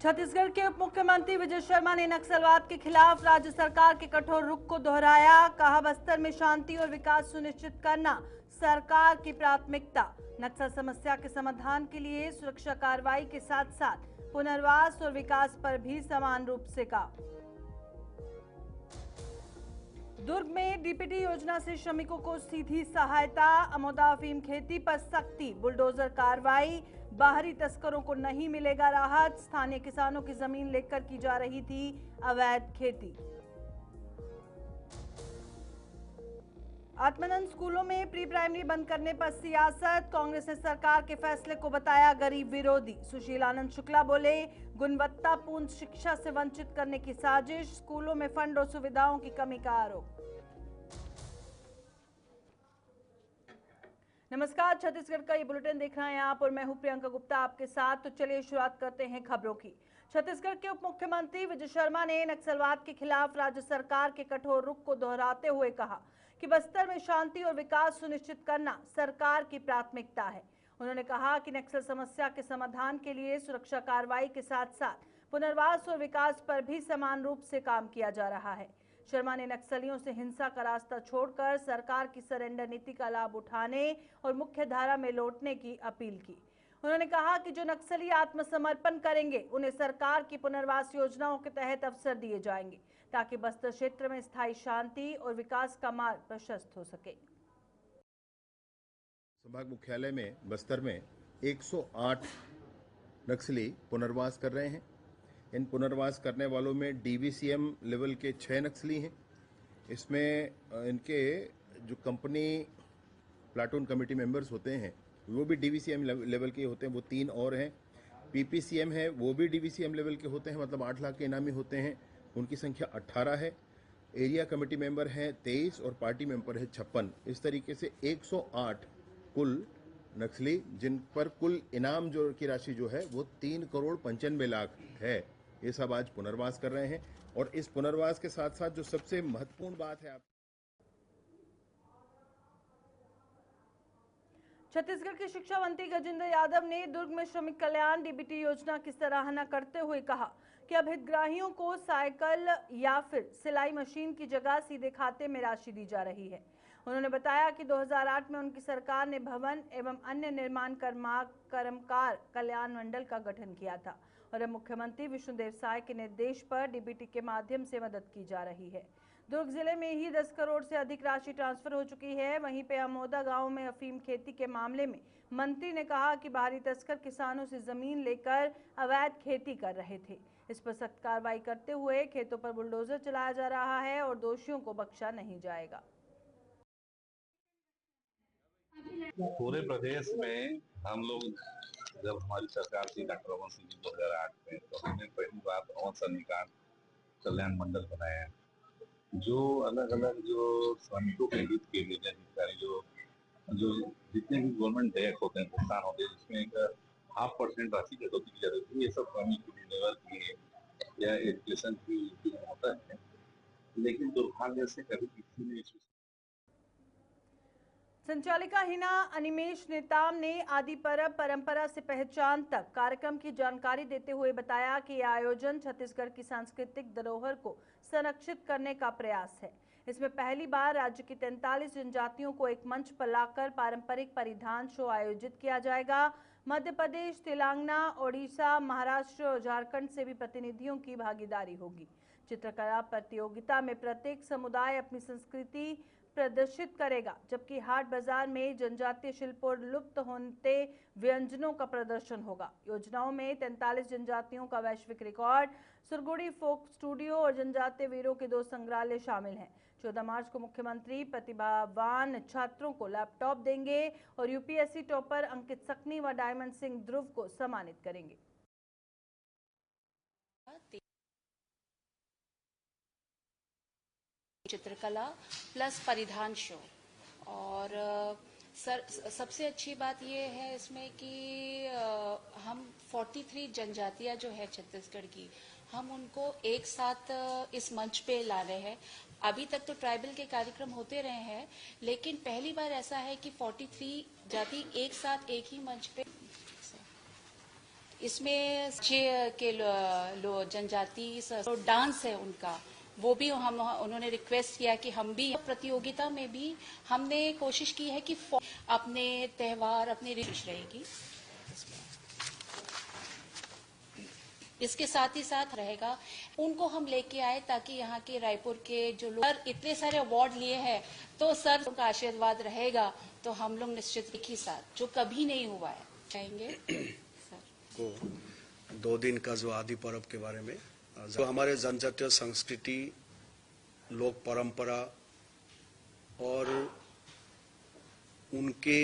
छत्तीसगढ़ के उप मुख्यमंत्री विजय शर्मा ने नक्सलवाद के खिलाफ राज्य सरकार के कठोर रुख को दोहराया। कहा, बस्तर में शांति और विकास सुनिश्चित करना सरकार की प्राथमिकता। नक्सल समस्या के समाधान के लिए सुरक्षा कार्रवाई के साथ साथ पुनर्वास और विकास पर भी समान रूप से काम। दुर्ग में डीपीटी योजना से श्रमिकों को सीधी सहायता। अमोदा अफीम खेती पर सख्ती, बुलडोजर कार्रवाई। बाहरी तस्करों को नहीं मिलेगा राहत। स्थानीय किसानों की जमीन लेकर की जा रही थी अवैध खेती। आत्मानंद स्कूलों में प्री प्राइमरी बंद करने पर सियासत। कांग्रेस ने सरकार के फैसले को बताया गरीब विरोधी। सुशील आनंद शुक्ला बोले, गुणवत्तापूर्ण शिक्षा से वंचित करने की साजिश। स्कूलों में फंड और सुविधाओं की कमी का आरोप। नमस्कार, छत्तीसगढ़ का ये बुलेटिन देख रहे हैं आप और मैं हूं प्रियंका गुप्ता आपके साथ। तो चलिए शुरुआत करते हैं खबरों की। छत्तीसगढ़ के उप मुख्यमंत्री विजय शर्मा ने नक्सलवाद के खिलाफ राज्य सरकार के कठोर रुख को दोहराते हुए कहा कि बस्तर में शांति और विकास सुनिश्चित करना सरकार की प्राथमिकता है। उन्होंने कहा कि नक्सल समस्या के समाधान के लिए सुरक्षा कार्रवाई के साथ साथ पुनर्वास और विकास पर भी समान रूप से काम किया जा रहा है। शर्मा ने नक्सलियों से हिंसा का रास्ता छोड़कर सरकार की सरेंडर नीति का लाभ उठाने और मुख्य धारा में लौटने की अपील की। उन्होंने कहा कि जो नक्सली आत्मसमर्पण करेंगे उन्हें सरकार की पुनर्वास योजनाओं के तहत अवसर दिए जाएंगे ताकि बस्तर क्षेत्र में स्थायी शांति और विकास का मार्ग प्रशस्त हो सके। संभाग मुख्यालय में बस्तर में 108 नक्सली पुनर्वास कर रहे हैं। इन पुनर्वास करने वालों में डीवीसीएम लेवल के 6 नक्सली हैं। इसमें इनके जो कंपनी प्लाटून कमेटी मेंबर्स होते हैं वो भी डीवीसीएम लेवल के होते हैं, वो 3 और हैं। पीपीसीएम है वो भी डीवीसीएम लेवल के होते हैं, मतलब 8 लाख के इनामी होते हैं, उनकी संख्या 18 है। एरिया कमेटी मेंबर हैं 23 और पार्टी मेंबर है 56। इस तरीके से 108 कुल नक्सली, जिन पर कुल इनाम जो की राशि जो है वो 3,95,00,000 है, ये सब आज पुनर्वास कर रहे हैं। और इस पुनर्वास के साथ साथ जो सबसे महत्वपूर्ण बात है, छत्तीसगढ़ के शिक्षा मंत्री गजेंद्र यादव ने दुर्ग में श्रमिक कल्याण डीबीटी योजना की सराहना करते हुए कहा कि अब हितग्राहियों को साइकिल या फिर सिलाई मशीन की जगह सीधे खाते में राशि दी जा रही है। उन्होंने बताया कि 2008 में उनकी सरकार ने भवन एवं अन्य निर्माण कर्मकार कल्याण मंडल का गठन किया था और अब मुख्यमंत्री विष्णुदेव साय के निर्देश पर डीबीटी के माध्यम से मदद की जा रही है। दुर्ग जिले में ही 10 करोड़ से अधिक राशि ट्रांसफर हो चुकी है। वहीं पे अमोदा गांव में अफीम खेती के मामले में मंत्री ने कहा कि बाहरी तस्कर किसानों से जमीन लेकर अवैध खेती कर रहे थे। इस पर सख्त कार्रवाई करते हुए खेतों पर बुलडोजर चलाया जा रहा है और दोषियों को बख्शा नहीं जाएगा। पूरे प्रदेश में हम लोग जब हमारी सरकार थी डॉक्टर रमन सिंह 2008 में, तो हमने पहली बार भवन सन्निकान कल्याण मंडल बनाया, जो अलग अलग जो श्रमिकों के हित के लिए अधिकारी जो जितने भी गवर्नमेंट डेट होते हैं, भुगतान होते हैं, जिसमें एक 0.5% राशि कटौती की जाती है। ये सब श्रमिक लेवल की या एजुकेशन की होता है, लेकिन दुर्भाग्य से कभी किसी ने संचालिका हिना अनिमेश नेताम ने आदि परब परंपरा से पहचान तक कार्यक्रम की जानकारी देते हुए बताया कि यह आयोजन छत्तीसगढ़ की सांस्कृतिक धरोहर को संरक्षित करने का प्रयास है। इसमें पहली बार राज्य की 43 जनजातियों को एक मंच पर लाकर पारंपरिक परिधान शो आयोजित किया जाएगा। मध्य प्रदेश, तेलंगाना, ओडिशा, महाराष्ट्र और झारखंड से भी प्रतिनिधियों की भागीदारी होगी। चित्रकला प्रतियोगिता में प्रत्येक समुदाय अपनी संस्कृति प्रदर्शित करेगा, जबकि हाट बाजार में जनजातीय शिल्प और लुप्त होते व्यंजनों का प्रदर्शन होगा। योजनाओं में 43 जनजातियों का वैश्विक रिकॉर्ड, सुरगुड़ी फोक स्टूडियो और जनजातीय वीरों के 2 संग्रहालय शामिल हैं। 14 मार्च को मुख्यमंत्री प्रतिभावान छात्रों को लैपटॉप देंगे और यूपीएससी टॉपर अंकित सकनी व डायमंड सिंह ध्रुव को सम्मानित करेंगे। चित्रकला प्लस परिधान शो, और सबसे अच्छी बात ये है इसमें कि हम 43 जनजातियां जो है छत्तीसगढ़ की, हम उनको एक साथ इस मंच पे ला रहे हैं। अभी तक तो ट्राइबल के कार्यक्रम होते रहे हैं, लेकिन पहली बार ऐसा है कि 43 जाति एक साथ एक ही मंच पे। इसमें के जनजाति डांस है उनका, वो भी हम उन्होंने रिक्वेस्ट किया कि हम भी प्रतियोगिता में भी हमने कोशिश की है कि अपने त्योहार अपनी रिच रहेगी। इसके साथ ही साथ रहेगा उनको हम लेके आए ताकि यहाँ के रायपुर के जो लोग इतने सारे अवार्ड लिए हैं, तो सर उनका आशीर्वाद रहेगा तो हम लोग निश्चित एक ही साथ जो कभी नहीं हुआ है चाहेंगे। सर को 2 दिन का जो आदि पर्व के बारे में, जो हमारे जनजातीय संस्कृति, लोक परंपरा और उनके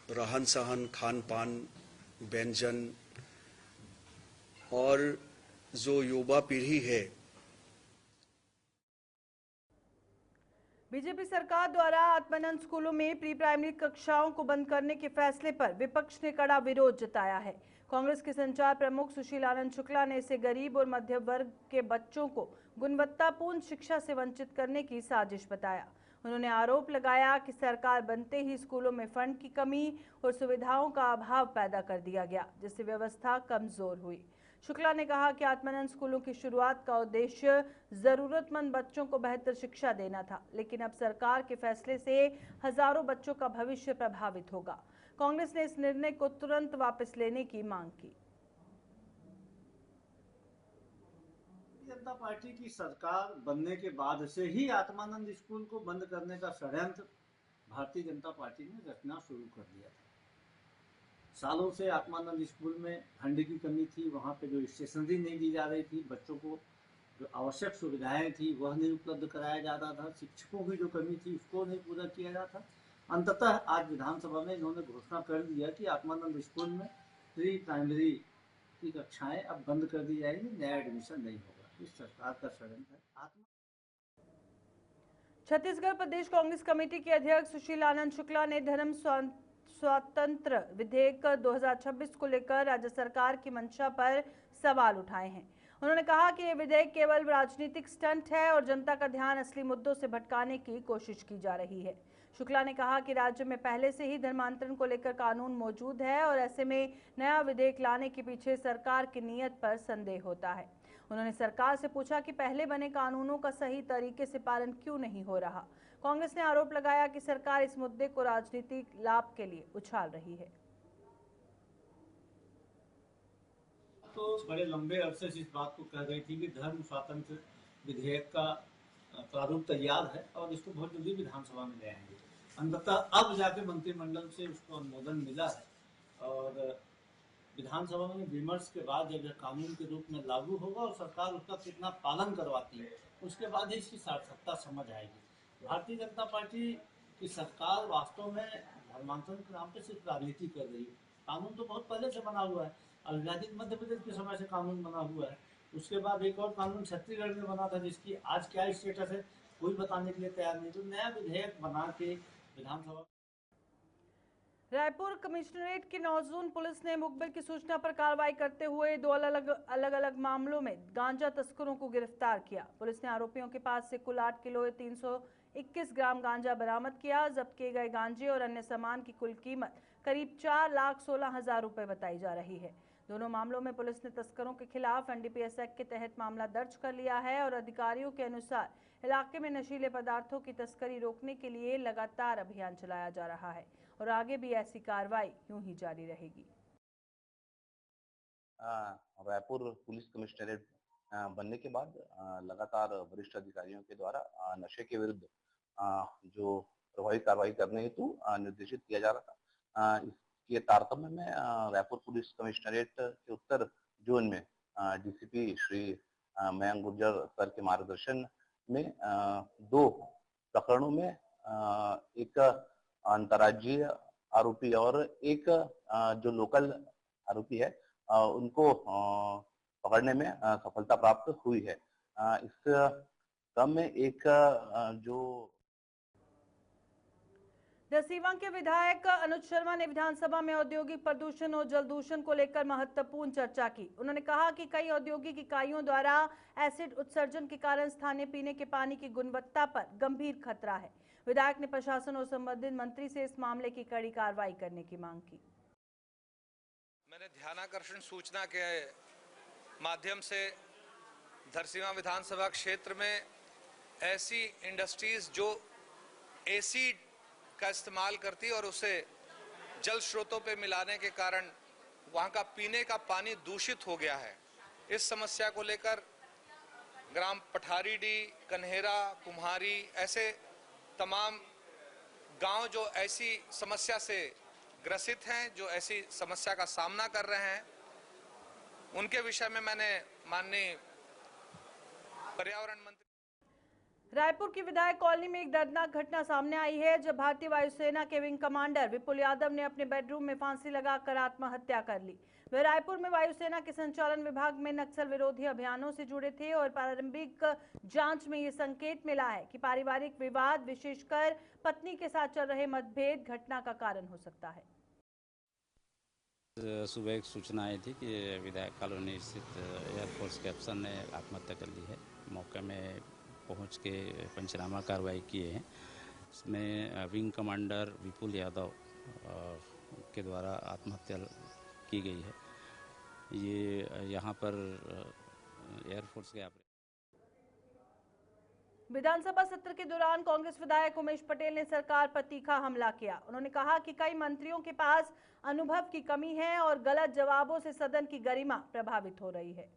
रहन सहन, खान पान, व्यंजन और जो युवा पीढ़ी है। बीजेपी सरकार द्वारा आत्मानंद स्कूलों में प्री प्राइमरी कक्षाओं को बंद करने के फैसले पर विपक्ष ने कड़ा विरोध जताया है। कांग्रेस के संचार प्रमुख सुशील आनंद शुक्ला ने इसे गरीब और मध्यम वर्ग के बच्चों को गुणवत्तापूर्ण शिक्षा से वंचित करने की साजिश बताया। उन्होंने आरोप लगाया कि सरकार बनते ही स्कूलों में फंड की कमी और सुविधाओं का अभाव पैदा कर दिया गया, जिससे व्यवस्था कमजोर हुई। शुक्ला ने कहा कि आत्मानंद स्कूलों की शुरुआत का उद्देश्य जरूरतमंद बच्चों को बेहतर शिक्षा देना था, लेकिन अब सरकार के फैसले से हजारों बच्चों का भविष्य प्रभावित होगा। कांग्रेस ने इस निर्णय को तुरंत वापस लेने की मांग की। जनता पार्टी की सरकार बनने के बाद से ही आत्मानंद स्कूल को बंद करने का षड्यंत्र भारतीय जनता पार्टी ने रचना शुरू कर दिया था। सालों से आत्मानंद स्कूल में फंड की कमी थी, वहाँ पे जो स्टेशनरी नहीं दी जा रही थी, बच्चों को जो आवश्यक सुविधाएं थी वह नहीं उपलब्ध कराया जाता था, शिक्षकों की जो कमी थी उसको नहीं पूरा किया जाता। अंततः आज विधानसभा में इन्होंने घोषणा कर दिया कि आत्मानंद स्कूल में प्री प्राइमरी की कक्षाएं अब बंद कर दी जाएगी, नया एडमिशन नहीं होगा। इस सरकार का षड्यंत्र है। छत्तीसगढ़ प्रदेश कांग्रेस कमेटी के अध्यक्ष सुशील आनंद शुक्ला ने धर्म स्वतंत्र विधेयक 2026 को लेकर राज्य सरकार की मंशा पर सवाल उठाए हैं। उन्होंने कहा कि यह विधेयक केवल राजनीतिक स्टंट है और जनता का ध्यान असली मुद्दों से भटकाने की कोशिश की जा रही है। शुक्ला ने कहा कि राज्य में पहले से ही धर्मांतरण को लेकर कानून मौजूद है और ऐसे में नया विधेयक लाने के पीछे सरकार की नीयत पर संदेह होता है। उन्होंने सरकार से पूछा कि पहले बने कानूनों का सही तरीके से पालन क्यों नहीं हो रहा। कांग्रेस ने आरोप लगाया कि सरकार इस मुद्दे को राजनीतिक लाभ के लिए उछाल रही है। तो बड़े लंबे अरसे से इस बात को कह रही थी कि धर्म स्वातंत्र विधेयक का प्रारूप तैयार है और इसको बहुत जल्दी विधानसभा में ले आएंगे। अंततः अब जाके मंत्रिमंडल से उसको अनुमोदन मिला है और विधानसभा में विमर्श के बाद जब यह कानून के रूप में लागू होगा और सरकार उसका कितना पालन करवाती है, उसके बाद ही इसकी सार्थकता समझ आएगी। भारतीय जनता पार्टी की सरकार वास्तव में धर्मांतरण के नाम पे सिर्फ राजनीति कर रही है। कानून तो बहुत पहले से बना हुआ है, अविभाजित मध्य प्रदेश के समय से कानून बना हुआ है। उसके बाद एक और कानून छत्तीसगढ़ में बना था जिसकी आज क्या स्टेटस है कोई बताने के लिए तैयार नहीं। तो नया विधेयक बना के विधानसभा। रायपुर कमिश्नरेट की नौजून पुलिस ने मुखबिर की सूचना पर कार्रवाई करते हुए 2 अलग अलग मामलों में गांजा तस्करों को गिरफ्तार किया। पुलिस ने आरोपियों के पास से कुल 8 किलो 321 ग्राम गांजा बरामद किया। जब्त किए गए गांजे और अन्य सामान की कुल कीमत करीब 4,16,000 रुपए बताई जा रही है। दोनों मामलों में पुलिस ने तस्करों के खिलाफ एनडीपीएस एक्ट के तहत मामला दर्ज कर लिया है और अधिकारियों के अनुसार इलाके में नशीले पदार्थों की तस्करी रोकने के लिए लगातार अभियान चलाया जा रहा है और आगे भी ऐसी कार्रवाई यूं ही जारी रहेगी। रायपुर पुलिस कमिश्नरेट बनने के बाद लगातार वरिष्ठ अधिकारियों के द्वारा नशे के विरुद्ध जो प्रभावी कार्रवाई करने हेतु निर्देशित किया जा रहा था। इसके तारतम्य में रायपुर पुलिस कमिश्नरेट के उत्तर जोन में डीसीपी श्री मयंक गुर्जर सर के मार्गदर्शन में 2 प्रकरणों में एक अंतर्राज्यीय आरोपी और एक जो लोकल आरोपी है उनको पकड़ने में सफलता प्राप्त हुई है। इस क्रम में एक जो दसीवां के विधायक अनुज शर्मा ने विधानसभा में औद्योगिक प्रदूषण और जल दूषण को लेकर महत्वपूर्ण चर्चा की। उन्होंने कहा कि कई औद्योगिक इकाइयों द्वारा एसिड उत्सर्जन के कारण स्थानीय पीने के पानी की गुणवत्ता पर गंभीर खतरा है। विधायक ने प्रशासन और संबंधित मंत्री से इस मामले की कड़ी कार्रवाई करने की मांग की। मैंने ध्यानाकर्षण सूचना के माध्यम से धरसींवा विधानसभा क्षेत्र में ऐसी इंडस्ट्रीज जो एसिड का इस्तेमाल करती और उसे जल स्रोतों पे मिलाने के कारण वहां का पीने का पानी दूषित हो गया है। इस समस्या को लेकर ग्राम पठारीडी, कन्हेरा, कुम्हारी ऐसे तमाम गांव जो ऐसी समस्या से ग्रसित हैं, जो ऐसी समस्या का सामना कर रहे हैं, उनके विषय में मैंने माननीय पर्यावरण मंत्री रायपुर की विधायक कॉलोनी में एक दर्दनाक घटना सामने आई है, जब भारतीय वायुसेना के विंग कमांडर विपुल यादव ने अपने बेडरूम में फांसी लगाकर आत्महत्या कर ली। वे रायपुर में वायुसेना के संचालन विभाग में नक्सल विरोधी अभियानों से जुड़े थे और प्रारंभिक जांच में ये संकेत मिला है कि पारिवारिक विवाद, विशेषकर पत्नी के साथ चल रहे मतभेद घटना का कारण हो सकता है। सुबह एक सूचना आई थी कि विधायक कॉलोनी स्थित एयरफोर्स के अफसर ने आत्महत्या कर ली है। मौके में पहुंच के पंचनामा कार्रवाई किए हैं। इसमें विंग कमांडर विपुल यादव के द्वारा आत्महत्या की गई है। ये यहाँ पर एयरफोर्स के विधानसभा सत्र के दौरान कांग्रेस विधायक उमेश पटेल ने सरकार पर तीखा हमला किया। उन्होंने कहा कि कई मंत्रियों के पास अनुभव की कमी है और गलत जवाबों से सदन की गरिमा प्रभावित हो रही है।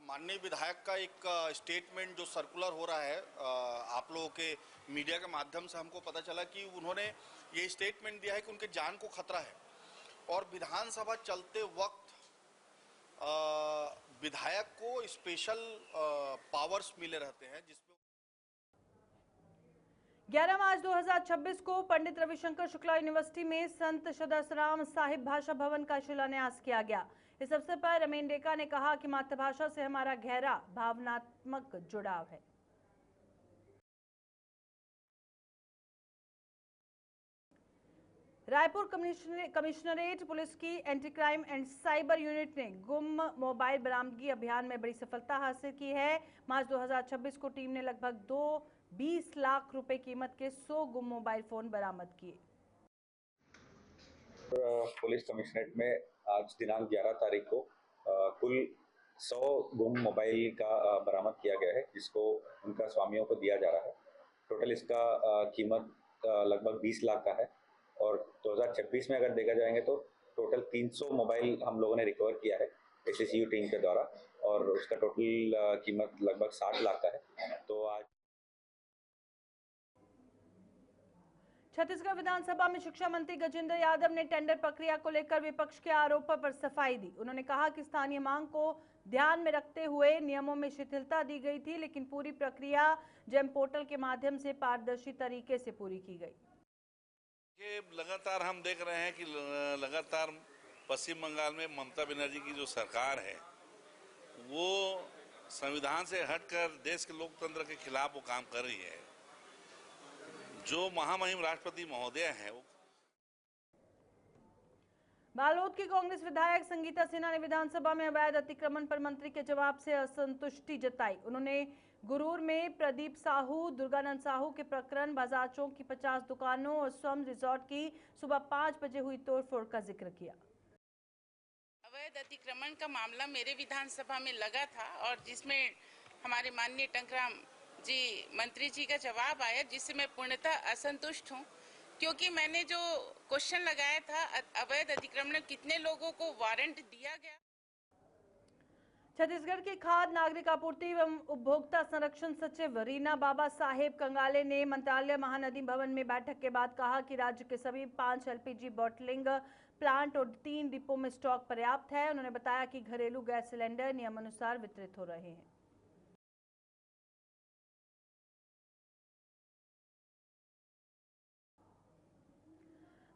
माननीय विधायक का एक स्टेटमेंट जो सर्कुलर हो रहा है, आप लोगों के मीडिया के माध्यम से हमको पता चला कि उन्होंने ये स्टेटमेंट दिया है कि उनके जान को खतरा है और विधानसभा चलते वक्त विधायक को स्पेशल पावर्स मिले रहते हैं, जिसमें 11 मार्च 2026 को पंडित रविशंकर शुक्ला यूनिवर्सिटी में संत सदसराम साहिब भाषा भवन का शिलान्यास किया गया। इस अवसर पर रमेन डेका ने कहा कि मातृभाषा से हमारा गहरा भावनात्मक जुड़ाव है। रायपुर कमिश्नरेट पुलिस की anti crime and cyber unit ने गुम मोबाइल बरामदगी अभियान में बड़ी सफलता हासिल की है। मार्च 2026 को टीम ने लगभग 20 लाख रुपए कीमत के 100 गुम मोबाइल फोन बरामद किए। पुलिस कमिश्नरेट में आज दिनांक 11 तारीख को कुल 100 गुम मोबाइल का बरामद किया गया है, जिसको उनका स्वामियों को दिया जा रहा है। टोटल इसका कीमत लगभग 20 लाख का है और 2026 में अगर देखा जाएंगे तो टोटल 300 मोबाइल हम लोगों ने रिकवर किया है एसएसयू टीम के द्वारा और उसका टोटल कीमत लगभग 60 लाख का है। तो आज छत्तीसगढ़ विधानसभा में शिक्षा मंत्री गजेंद्र यादव ने टेंडर प्रक्रिया को लेकर विपक्ष के आरोपों पर सफाई दी। उन्होंने कहा कि स्थानीय मांग को ध्यान में रखते हुए नियमों में शिथिलता दी गई थी, लेकिन पूरी प्रक्रिया जेम पोर्टल के माध्यम से पारदर्शी तरीके से पूरी की गई। लगातार हम देख रहे हैं कि लगातार पश्चिम बंगाल में ममता बनर्जी की जो सरकार है वो संविधान से हटकर देश के लोकतंत्र के खिलाफ वो काम कर रही है। जो महामहिम राष्ट्रपति महोदय है वो बालोद की कांग्रेस विधायक संगीता सिन्हा ने विधानसभा में अवैध अतिक्रमण पर मंत्री के जवाब से असंतुष्टि जताई। उन्होंने गुरूर में प्रदीप साहू, दुर्गानंद साहू के प्रकरण, बाजार चौक की 50 दुकानों और स्वम रिजॉर्ट की सुबह 5 बजे हुई तोड़फोड़ का जिक्र किया। अवैध अतिक्रमण का मामला मेरे विधानसभा में लगा था और जिसमें हमारे माननीय टंकराम जी मंत्री जी का जवाब आया, जिससे मैं पूर्णतः असंतुष्ट हूं, क्योंकि मैंने जो क्वेश्चन लगाया था अवैध अतिक्रमण कितने लोगों को वारंट दिया गया। छत्तीसगढ़ के खाद्य नागरिक आपूर्ति एवं उपभोक्ता संरक्षण सचिव रीना बाबा साहेब कंगाले ने मंत्रालय महानदी भवन में बैठक के बाद कहा कि राज्य के सभी 5 एलपीजी बॉटलिंग प्लांट और 3 डिपो में स्टॉक पर्याप्त है। उन्होंने बताया कि घरेलू गैस सिलेंडर नियमानुसार वितरित हो रहे हैं।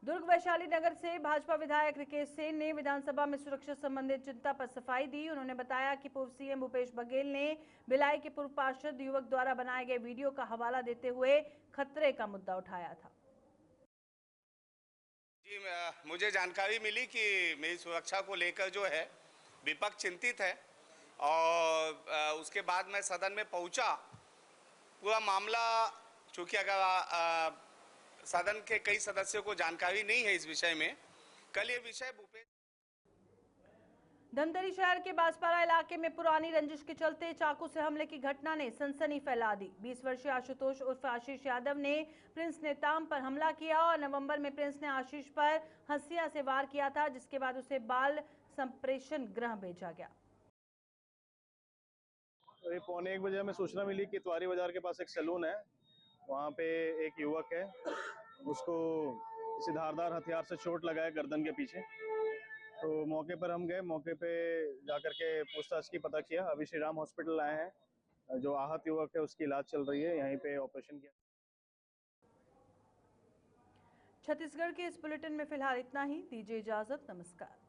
दुर्ग वैशाली नगर से भाजपा विधायक रिकेश सेन ने विधानसभा में सुरक्षा संबंधित चिंता पर सफाई दी। उन्होंने बताया कि पूर्व सीएम भूपेश बघेल ने भिलाई के पूर्व पार्षद युवक द्वारा बनाए गए वीडियो का हवाला देते हुए खतरे का मुद्दा उठाया था। जी, मुझे जानकारी मिली कि मेरी सुरक्षा को लेकर जो है विपक्ष चिंतित है और उसके बाद मैं सदन में पहुंचा। पूरा मामला चूंकि अगर सदन के कई सदस्यों को जानकारी नहीं है इस विषय में, कल ये विषय भूपेश धमतरी शहर के बांसपारा इलाके में पुरानी रंजिश के चलते चाकू से हमले की घटना ने सनसनी फैला दी। 20 वर्षीय आशुतोष उर्फ आशीष यादव ने प्रिंस नेताम पर हमला किया और नवंबर में प्रिंस ने आशीष पर हंसिया से वार किया था, जिसके बाद उसे बाल संप्रेषण गृह भेजा गया। पौने 1 बजे हमें सूचना मिली कि इतवारी बाजार के पास एक सैलून है, वहाँ पे एक युवक है, उसको किसी धारदार हथियार से चोट लगा है गर्दन के पीछे। तो मौके पर हम गए, मौके पे जाकर के पूछताछ की, पता किया। अभी श्री राम हॉस्पिटल आए हैं, जो आहत युवक है उसकी इलाज चल रही है, यहीं पे ऑपरेशन किया। छत्तीसगढ़ के इस बुलेटिन में फिलहाल इतना ही। दीजिए इजाजत, नमस्कार।